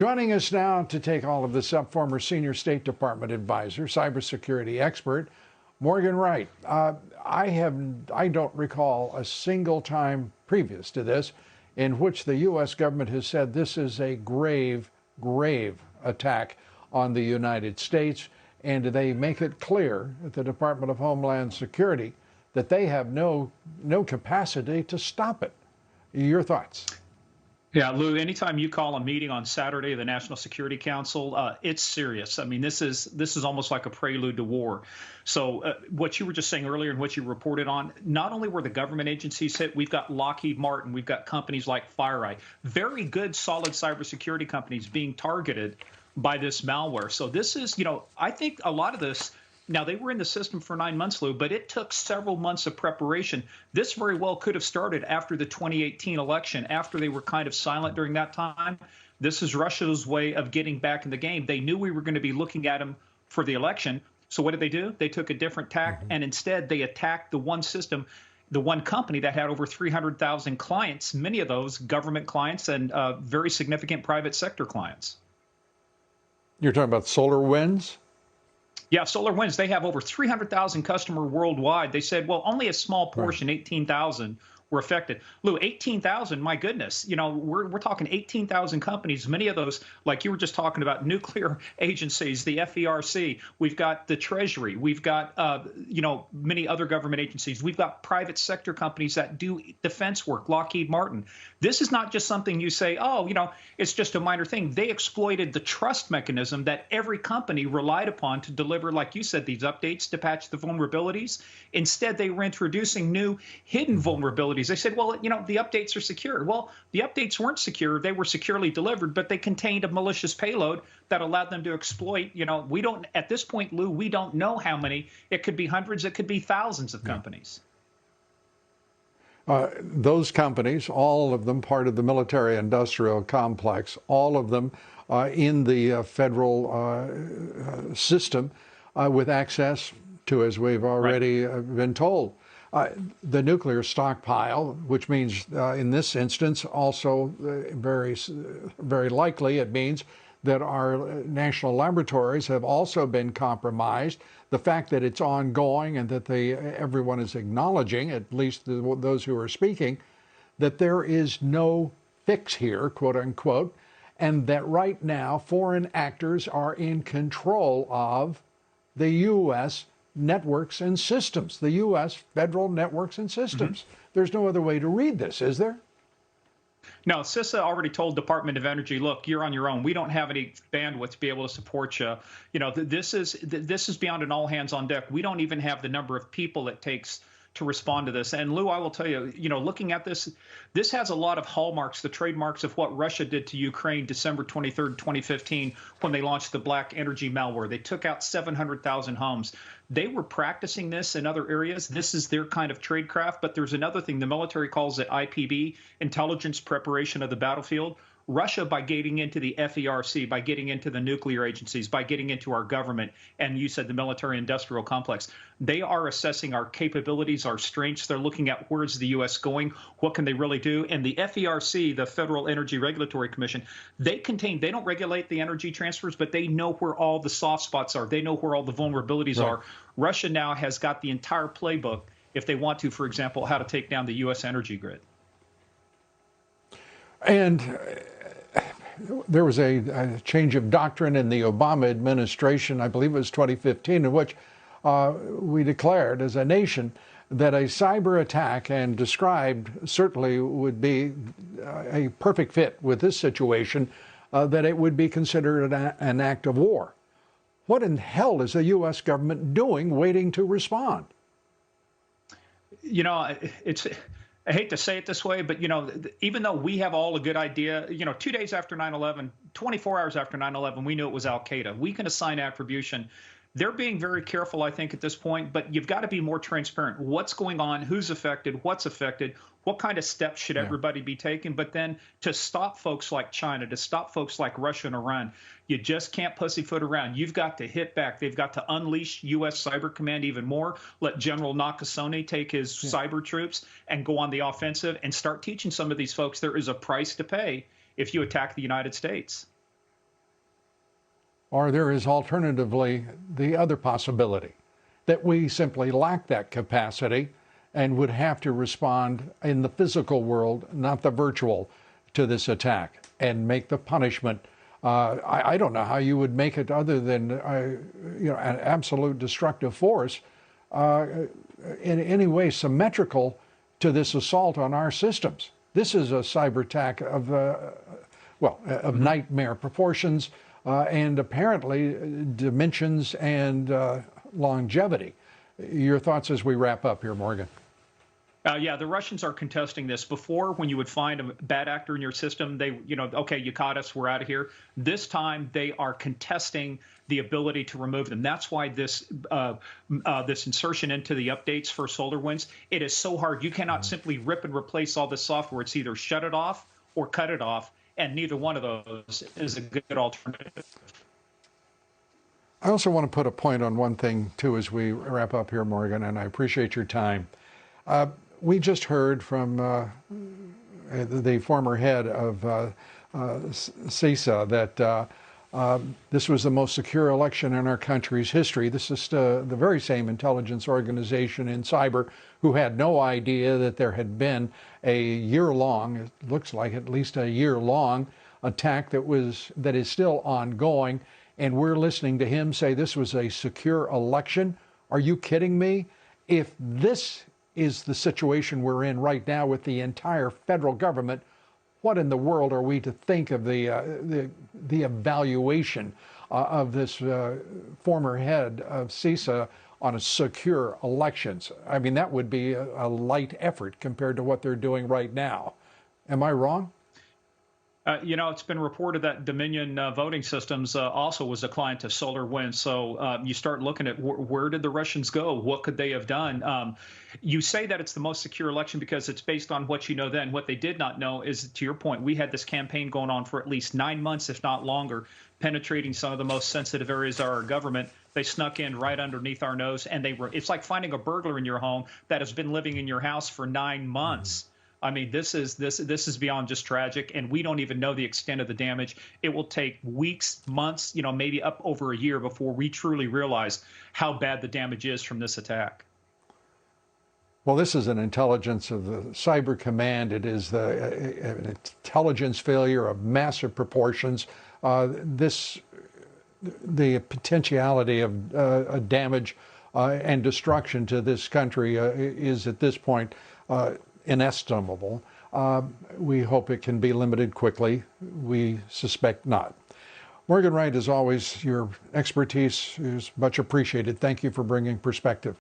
Joining us now to take all of this up, former senior State Department advisor, cybersecurity expert, Morgan Wright. I don't recall a single time previous to this in which the U.S. government has said this is a grave, grave attack on the United States, and they make it clear at the Department of Homeland Security that they have no capacity to stop it. Your thoughts? Yeah, Lou, anytime you call a meeting on Saturday of the National Security Council, it's serious. I mean, this is almost like a prelude to war. So what you were just saying earlier and what you reported on, not only were the government agencies hit, we've got Lockheed Martin, we've got companies like FireEye, very good, solid cybersecurity companies being targeted by this malware. So this is, I think a lot of this. Now, they were in the system for 9 months, Lou, but it took several months of preparation. This very well could have started after the 2018 election, after they were kind of silent during that time. This is Russia's way of getting back in the game. They knew we were going to be looking at them for the election. So what did they do? They took a different tack, and instead they attacked the one system, the one company that had over 300,000 clients, many of those government clients and very significant private sector clients. You're talking about SolarWinds? Yeah, SolarWinds, they have over 300,000 customers worldwide. They said, well, only a small portion, 18,000, were affected. Lou, 18,000, my goodness. We're talking 18,000 companies, many of those, like you were just talking about, nuclear agencies, the FERC. We've got the Treasury. We've got, many other government agencies. We've got private sector companies that do defense work, Lockheed Martin. This is not just something you say, it's just a minor thing. They exploited the trust mechanism that every company relied upon to deliver, like you said, these updates to patch the vulnerabilities. Instead, they were introducing new hidden vulnerabilities. They said, well, the updates are secure. Well, the updates weren't secure. They were securely delivered, but they contained a malicious payload that allowed them to exploit. We don't, at this point, Lou, we don't know how many. It could be hundreds. It could be thousands of companies. Those companies, all of them part of the military-industrial complex, all of them in the federal system with access to, as we've already been told, the nuclear stockpile, which means in this instance also very likely it means that our national laboratories have also been compromised. The fact that it's ongoing and that everyone is acknowledging, at least those who are speaking, that there is no fix here, quote unquote, and that right now foreign actors are in control of the U.S. networks and systems, the U.S. federal networks and systems. There's no other way to read this, is there? No, CISA already told Department of Energy, look, you're on your own. We don't have any bandwidth to be able to support you. This is beyond an all hands on deck. We don't even have the number of people it takes to respond to this. And Lou, I will tell you, looking at this, this has a lot of hallmarks, the trademarks of what Russia did to Ukraine December 23rd, 2015, when they launched the black energy malware. They took out 700,000 homes. They were practicing this in other areas. This is their kind of tradecraft. But there's another thing. The military calls it IPB, intelligence preparation of the battlefield. Russia, by getting into the FERC, by getting into the nuclear agencies, by getting into our government, and you said the military-industrial complex, they are assessing our capabilities, our strengths. They're looking at where's the U.S. going, what can they really do. And the FERC, the Federal Energy Regulatory Commission, they don't regulate the energy transfers, but they know where all the soft spots are. They know where all the vulnerabilities are. Russia now has got the entire playbook, if they want to, for example, how to take down the U.S. energy grid. And there was a change of doctrine in the Obama administration, I believe it was 2015, in which we declared as a nation that a cyber attack, and described certainly would be a perfect fit with this situation, that it would be considered an act of war. What in hell is the U.S. government doing waiting to respond? I hate to say it this way, but, even though we have all a good idea, 2 days after 9/11, 24 hours after 9/11, we knew it was al-Qaeda. We can assign attribution. They're being very careful, I think, at this point, but you've got to be more transparent. What's going on? Who's affected? What's affected? What kind of steps should everybody be taking? But then to stop folks like China, to stop folks like Russia and Iran, you just can't pussyfoot around. You've got to hit back. They've got to unleash U.S. Cyber Command even more, let General Nakasone take his cyber troops and go on the offensive and start teaching some of these folks there is a price to pay if you attack the United States. or there is alternatively the other possibility that we simply lack that capacity and would have to respond in the physical world, not the virtual, to this attack and make the punishment. I don't know how you would make it other than an absolute destructive force in any way symmetrical to this assault on our systems. This is a cyber attack of nightmare proportions and apparently dimensions and longevity. Your thoughts as we wrap up here, Morgan? Yeah, the Russians are contesting this. Before, when you would find a bad actor in your system, they, okay, you caught us, we're out of here. This time, they are contesting the ability to remove them. That's why this insertion into the updates for SolarWinds, it is so hard. You cannot simply rip and replace all this software. It's either shut it off or cut it off, and neither one of those is a good alternative. I also want to put a point on one thing, too, as we wrap up here, Morgan, and I appreciate your time. We just heard from the former head of CISA that this was the most secure election in our country's history. This is the very same intelligence organization in cyber who had no idea that there had been a year-long, it looks like at least a year-long, attack that is still ongoing. And we're listening to him say this was a secure election. Are you kidding me? If this is the situation we're in right now with the entire federal government, what in the world are we to think of the evaluation of this former head of CISA on a secure elections? I mean, that would be a light effort compared to what they're doing right now. Am I wrong? It's been reported that Dominion voting systems also was a client of SolarWinds. So you start looking at where did the Russians go? What could they have done? You say that it's the most secure election because it's based on what you know then. What they did not know is, to your point, we had this campaign going on for at least 9 months, if not longer, penetrating some of the most sensitive areas of our government. They snuck in right underneath our nose, and it's like finding a burglar in your home that has been living in your house for 9 months. I mean, this is beyond just tragic, and we don't even know the extent of the damage. It will take weeks, months, maybe up over a year before we truly realize how bad the damage is from this attack. Well, this is an intelligence of the Cyber Command. It is an intelligence failure of massive proportions. The potentiality of damage and destruction to this country is at this point inestimable. We hope it can be limited quickly. We suspect not. Morgan Wright, as always, your expertise is much appreciated. Thank you for bringing perspective.